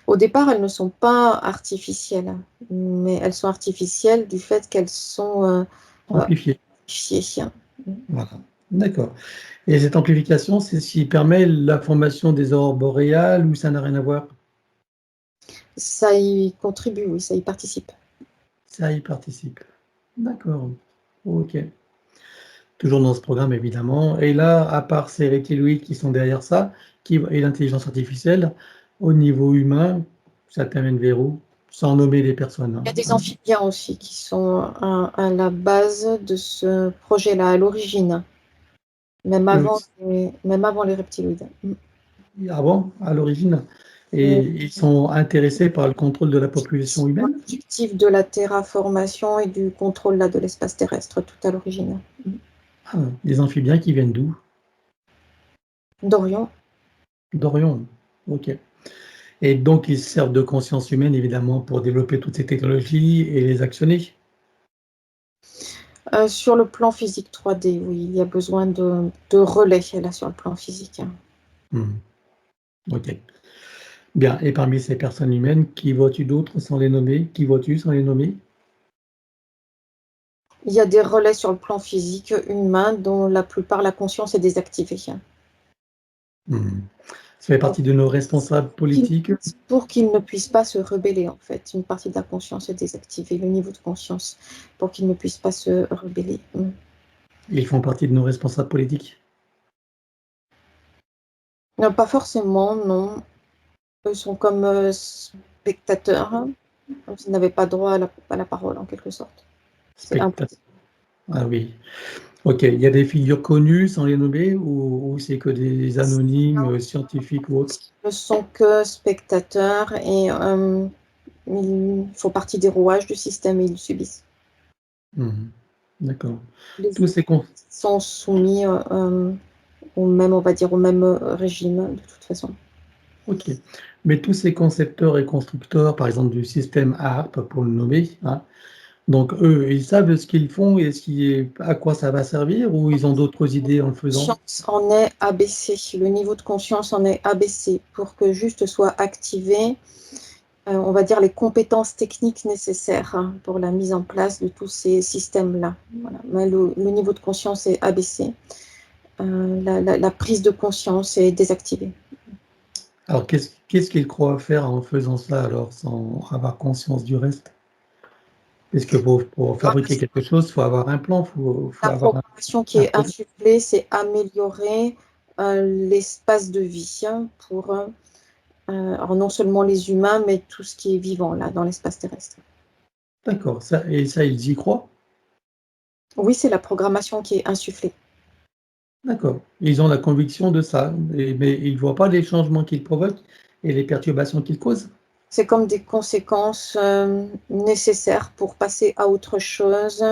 Au départ, elles ne sont pas artificielles, mais elles sont artificielles du fait qu'elles sont Amplifiées. amplifiées. Voilà, d'accord. Et cette amplification, c'est ce qui permet la formation des aurores boréales ou ça n'a rien à voir? Ça y contribue, oui, ça y participe. Ça y participe. D'accord. OK. Toujours dans ce programme évidemment et là, à part ces reptiloïdes qui sont derrière ça, qui et l'intelligence artificielle, au niveau humain, Ça t'amène vers où? Sans nommer les personnes. Il y a des amphibiens aussi qui sont à la base de ce projet-là, à l'origine, même avant les reptiloïdes. Avant, à l'origine, et ils sont intéressés par le contrôle de la population humaine? L'objectif de la terraformation et du contrôle là, de l'espace terrestre, tout à l'origine. Ah, des amphibiens qui viennent d'où? D'Orion. D'Orion. Ok. Et donc, ils servent de conscience humaine, évidemment, pour développer toutes ces technologies et les actionner. Sur le plan physique 3D, oui, il y a besoin de relais là, sur le plan physique. Ok. Bien. Et parmi ces personnes humaines, qui vois-tu d'autres sans les nommer? Qui vois-tu sans les nommer? Il y a des relais sur le plan physique humain dont la plupart, la conscience est désactivée. Ça fait partie de nos responsables politiques? Pour qu'ils ne puissent pas se rebeller, en fait. Une partie de la conscience est désactivée, le niveau de conscience, pour qu'ils ne puissent pas se rebeller. Ils font partie de nos responsables politiques? Non, pas forcément, non. Eux sont comme spectateurs, comme s'ils n'avaient pas droit à la parole, en quelque sorte. C'est Spectateurs. Ah oui. Ok. Il y a des figures connues sans les nommer ou c'est que des anonymes, scientifiques ou autres? Ils ne sont que spectateurs et ils font partie des rouages du système et ils le subissent. D'accord. Les Tous ces con sont soumis au même, on va dire, au même régime, de toute façon. OK. Mais tous ces concepteurs et constructeurs, par exemple, du système HARP, pour le nommer, hein, donc eux, ils savent ce qu'ils font et à quoi ça va servir ou ils ont d'autres idées en le faisant? Conscience en est abaissé, le niveau de conscience en est abaissé pour que juste soient activées, on va dire, les compétences techniques nécessaires pour la mise en place de tous ces systèmes-là. Voilà. Mais le niveau de conscience est abaissé. La prise de conscience est désactivée. Alors qu'est-ce qu'ils croient faire en faisant ça alors, sans avoir conscience du reste? Est-ce que pour fabriquer quelque chose, il faut avoir un plan, faut La avoir programmation qui un est projet? insufflée, c'est améliorer l'espace de vie pour alors non seulement les humains, mais tout ce qui est vivant là, dans l'espace terrestre. D'accord, ça ils y croient? Oui, c'est la programmation qui est insufflée. D'accord. Ils ont la conviction de ça, mais ils ne voient pas les changements qu'ils provoquent et les perturbations qu'ils causent? C'est comme des conséquences nécessaires pour passer à autre chose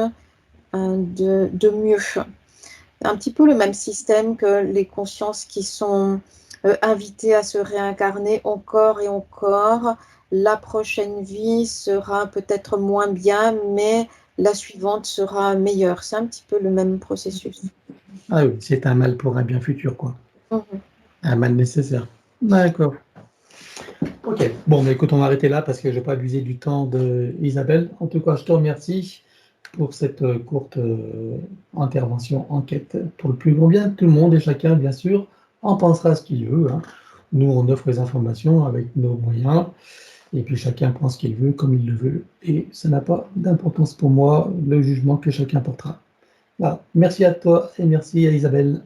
de mieux. Un petit peu le même système que les consciences qui sont invitées à se réincarner encore et encore. La prochaine vie sera peut-être moins bien, mais la suivante sera meilleure. C'est un petit peu le même processus. Ah oui, c'est un mal pour un bien futur, quoi. Mhm. Un mal nécessaire. D'accord. OK. Bon, mais écoute, on va arrêter là parce que je ne vais pas abuser du temps d'Isabelle. En tout cas, je te remercie pour cette courte intervention, enquête pour le plus grand bien de tout le monde et chacun, bien sûr, en pensera ce qu'il veut, hein. Nous, on offre les informations avec nos moyens et puis chacun pense ce qu'il veut, comme il le veut. Et ça n'a pas d'importance pour moi, le jugement que chacun portera. Voilà. Merci à toi et merci à Isabelle.